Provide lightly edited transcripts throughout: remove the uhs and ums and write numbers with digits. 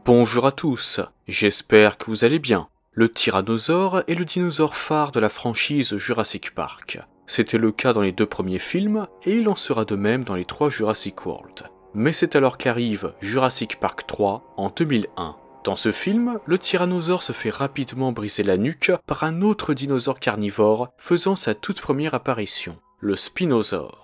Bonjour à tous, j'espère que vous allez bien. Le tyrannosaure est le dinosaure phare de la franchise Jurassic Park. C'était le cas dans les deux premiers films, et il en sera de même dans les 3 Jurassic World. Mais c'est alors qu'arrive Jurassic Park 3 en 2001. Dans ce film, le tyrannosaure se fait rapidement briser la nuque par un autre dinosaure carnivore faisant sa toute première apparition, le spinosaure.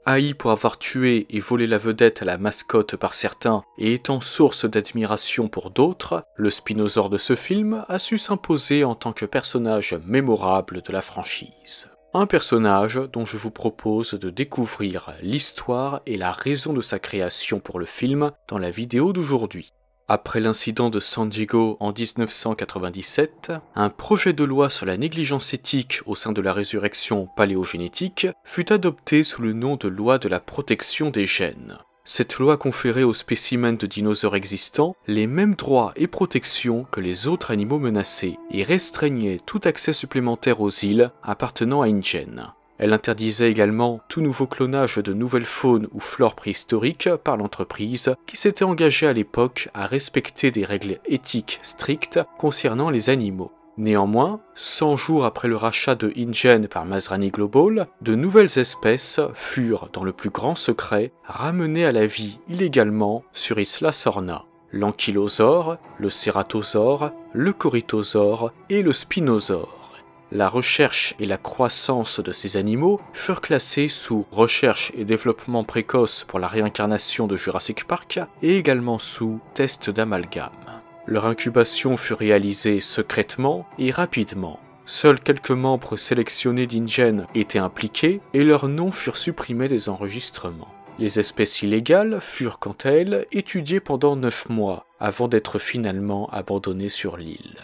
Haï pour avoir tué et volé la vedette à la mascotte par certains et étant source d'admiration pour d'autres, le spinosaure de ce film a su s'imposer en tant que personnage mémorable de la franchise. Un personnage dont je vous propose de découvrir l'histoire et la raison de sa création pour le film dans la vidéo d'aujourd'hui. Après l'incident de San Diego en 1997, un projet de loi sur la négligence éthique au sein de la résurrection paléogénétique fut adopté sous le nom de loi de la protection des gènes. Cette loi conférait aux spécimens de dinosaures existants les mêmes droits et protections que les autres animaux menacés et restreignait tout accès supplémentaire aux îles appartenant à une gène. Elle interdisait également tout nouveau clonage de nouvelles faunes ou flores préhistoriques par l'entreprise qui s'était engagée à l'époque à respecter des règles éthiques strictes concernant les animaux. Néanmoins, 100 jours après le rachat de InGen par Masrani Global, de nouvelles espèces furent, dans le plus grand secret, ramenées à la vie illégalement sur Isla Sorna. L'ankylosaure, le cératosaure, le corythosaure et le spinosaure. La recherche et la croissance de ces animaux furent classés sous recherche et développement précoce pour la réincarnation de Jurassic Park et également sous test d'amalgame. Leur incubation fut réalisée secrètement et rapidement. Seuls quelques membres sélectionnés d'InGen étaient impliqués et leurs noms furent supprimés des enregistrements. Les espèces illégales furent quant à elles étudiées pendant 9 mois avant d'être finalement abandonnées sur l'île.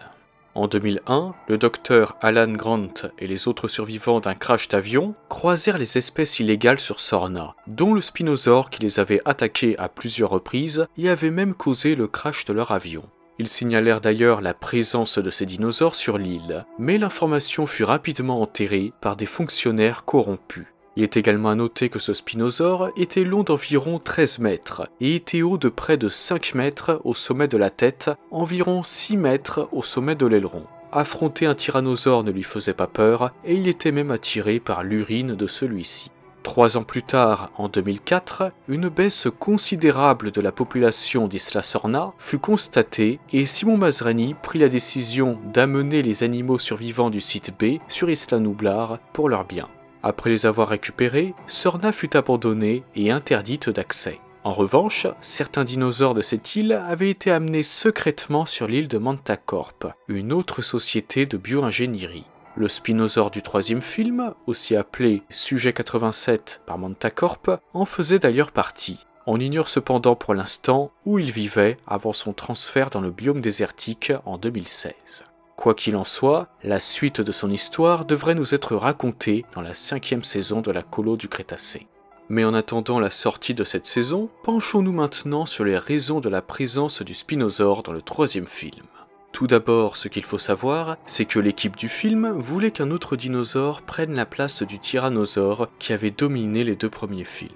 En 2001, le docteur Alan Grant et les autres survivants d'un crash d'avion croisèrent les espèces illégales sur Sorna, dont le spinosaure qui les avait attaqués à plusieurs reprises et avait même causé le crash de leur avion. Ils signalèrent d'ailleurs la présence de ces dinosaures sur l'île, mais l'information fut rapidement enterrée par des fonctionnaires corrompus. Il est également à noter que ce spinosaure était long d'environ 13 mètres et était haut de près de 5 mètres au sommet de la tête, environ 6 mètres au sommet de l'aileron. Affronter un tyrannosaure ne lui faisait pas peur et il était même attiré par l'urine de celui-ci. 3 ans plus tard, en 2004, une baisse considérable de la population d'Isla Sorna fut constatée et Simon Masrani prit la décision d'amener les animaux survivants du site B sur Isla Nublar pour leur bien. Après les avoir récupérés, Sorna fut abandonnée et interdite d'accès. En revanche, certains dinosaures de cette île avaient été amenés secrètement sur l'île de Mantacorp, une autre société de bio-ingénierie. Le spinosaure du 3e film, aussi appelé Sujet 87 par Mantacorp, en faisait d'ailleurs partie. On ignore cependant pour l'instant où il vivait avant son transfert dans le biome désertique en 2016. Quoi qu'il en soit, la suite de son histoire devrait nous être racontée dans la 5e saison de la Colo du Crétacé. Mais en attendant la sortie de cette saison, penchons-nous maintenant sur les raisons de la présence du spinosaure dans le 3e film. Tout d'abord, ce qu'il faut savoir, c'est que l'équipe du film voulait qu'un autre dinosaure prenne la place du tyrannosaure qui avait dominé les 2 premiers films.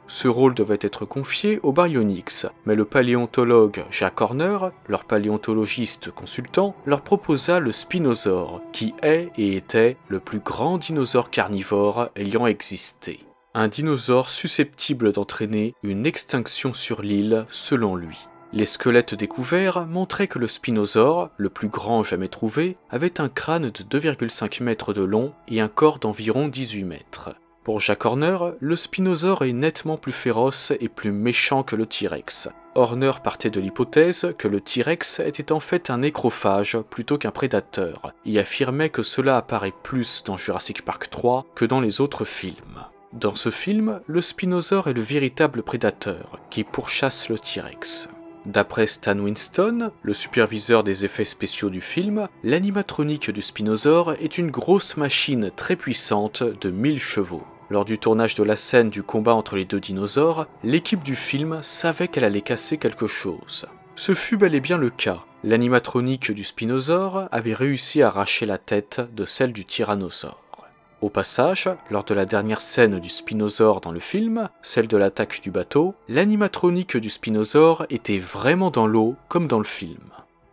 Ce rôle devait être confié aux Baryonyx, mais le paléontologue Jack Horner, leur paléontologiste consultant, leur proposa le spinosaure, qui est et était le plus grand dinosaure carnivore ayant existé. Un dinosaure susceptible d'entraîner une extinction sur l'île, selon lui. Les squelettes découverts montraient que le spinosaure, le plus grand jamais trouvé, avait un crâne de 2,5 mètres de long et un corps d'environ 18 mètres. Pour Jack Horner, le spinosaure est nettement plus féroce et plus méchant que le T-Rex. Horner partait de l'hypothèse que le T-Rex était en fait un nécrophage plutôt qu'un prédateur, et affirmait que cela apparaît plus dans Jurassic Park 3 que dans les autres films. Dans ce film, le spinosaure est le véritable prédateur, qui pourchasse le T-Rex. D'après Stan Winston, le superviseur des effets spéciaux du film, l'animatronique du spinosaure est une grosse machine très puissante de 1000 chevaux. Lors du tournage de la scène du combat entre les 2 dinosaures, l'équipe du film savait qu'elle allait casser quelque chose. Ce fut bel et bien le cas. L'animatronique du spinosaure avait réussi à arracher la tête de celle du tyrannosaure. Au passage, lors de la dernière scène du Spinosaure dans le film, celle de l'attaque du bateau, l'animatronique du Spinosaure était vraiment dans l'eau comme dans le film.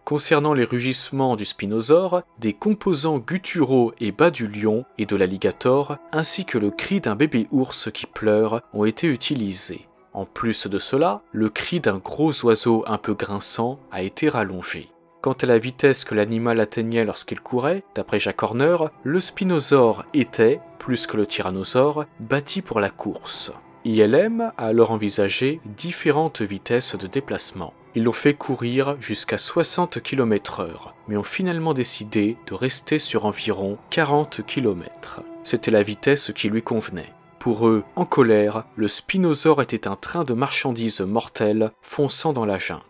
Concernant les rugissements du Spinosaure, des composants gutturaux et bas du lion et de l'alligator, ainsi que le cri d'un bébé ours qui pleure, ont été utilisés. En plus de cela, le cri d'un gros oiseau un peu grinçant a été rallongé. Quant à la vitesse que l'animal atteignait lorsqu'il courait, d'après Jack Horner, le Spinosaure était, plus que le tyrannosaure, bâti pour la course. ILM a alors envisagé différentes vitesses de déplacement. Ils l'ont fait courir jusqu'à 60 km/h, mais ont finalement décidé de rester sur environ 40 km. C'était la vitesse qui lui convenait. Pour eux, en colère, le Spinosaure était un train de marchandises mortel fonçant dans la jungle.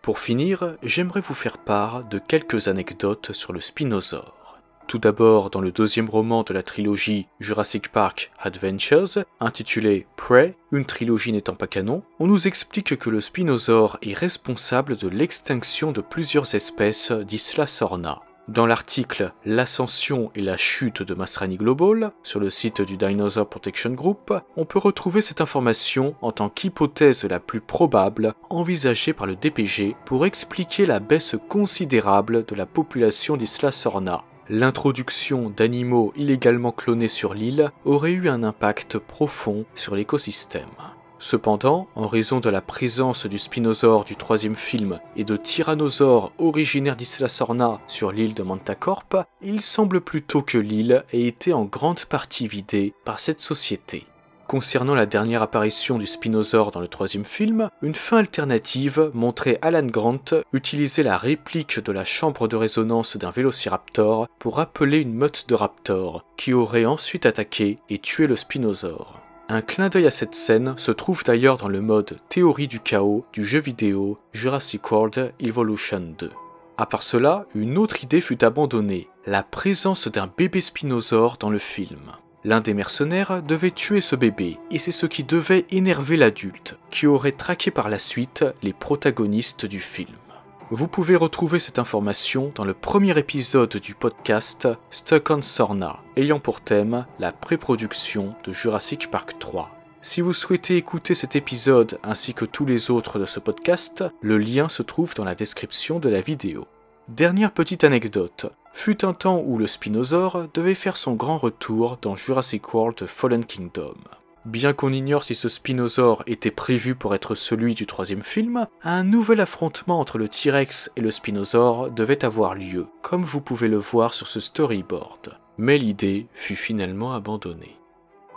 Pour finir, j'aimerais vous faire part de quelques anecdotes sur le Spinosaure. Tout d'abord, dans le deuxième roman de la trilogie Jurassic Park Adventures, intitulé Prey, une trilogie n'étant pas canon, on nous explique que le Spinosaure est responsable de l'extinction de plusieurs espèces d'Isla Sorna. Dans l'article « L'ascension et la chute de Masrani Global » sur le site du Dinosaur Protection Group, on peut retrouver cette information en tant qu'hypothèse la plus probable envisagée par le DPG pour expliquer la baisse considérable de la population d'Isla Sorna. L'introduction d'animaux illégalement clonés sur l'île aurait eu un impact profond sur l'écosystème. Cependant, en raison de la présence du Spinosaure du troisième film et de tyrannosaures originaires d'Isla Sorna sur l'île de Mantacorp, il semble plutôt que l'île ait été en grande partie vidée par cette société. Concernant la dernière apparition du Spinosaure dans le troisième film, une fin alternative montrait Alan Grant utiliser la réplique de la chambre de résonance d'un vélociraptor pour appeler une meute de raptors, qui aurait ensuite attaqué et tué le Spinosaure. Un clin d'œil à cette scène se trouve d'ailleurs dans le mode théorie du chaos du jeu vidéo Jurassic World Evolution 2. À part cela, une autre idée fut abandonnée, la présence d'un bébé Spinosaure dans le film. L'un des mercenaires devait tuer ce bébé, et c'est ce qui devait énerver l'adulte, qui aurait traqué par la suite les protagonistes du film. Vous pouvez retrouver cette information dans le premier épisode du podcast Stuck on Sorna, ayant pour thème la pré-production de Jurassic Park 3. Si vous souhaitez écouter cet épisode ainsi que tous les autres de ce podcast, le lien se trouve dans la description de la vidéo. Dernière petite anecdote, fut un temps où le Spinosaure devait faire son grand retour dans Jurassic World Fallen Kingdom. Bien qu'on ignore si ce Spinosaure était prévu pour être celui du troisième film, un nouvel affrontement entre le T-Rex et le Spinosaure devait avoir lieu, comme vous pouvez le voir sur ce storyboard. Mais l'idée fut finalement abandonnée.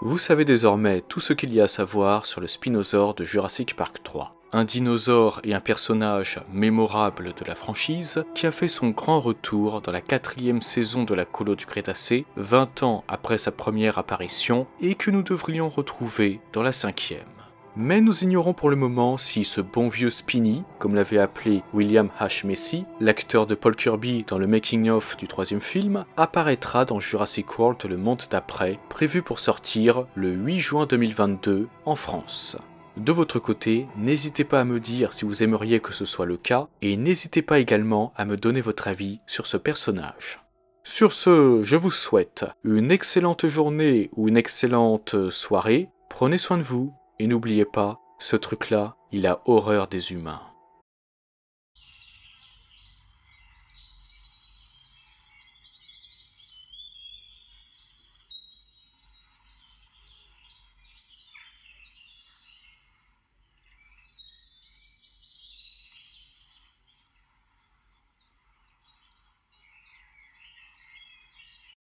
Vous savez désormais tout ce qu'il y a à savoir sur le Spinosaure de Jurassic Park 3. Un dinosaure et un personnage mémorable de la franchise qui a fait son grand retour dans la 4e saison de la Colo du Crétacé, 20 ans après sa première apparition, et que nous devrions retrouver dans la 5e. Mais nous ignorons pour le moment si ce bon vieux Spiny, comme l'avait appelé William H. Macy, l'acteur de Paul Kirby dans le making-of du troisième film, apparaîtra dans Jurassic World Le Monde d'après, prévu pour sortir le 8 juin 2022 en France. De votre côté, n'hésitez pas à me dire si vous aimeriez que ce soit le cas, et n'hésitez pas également à me donner votre avis sur ce personnage. Sur ce, je vous souhaite une excellente journée ou une excellente soirée, prenez soin de vous, et n'oubliez pas, ce truc-là, il a horreur des humains.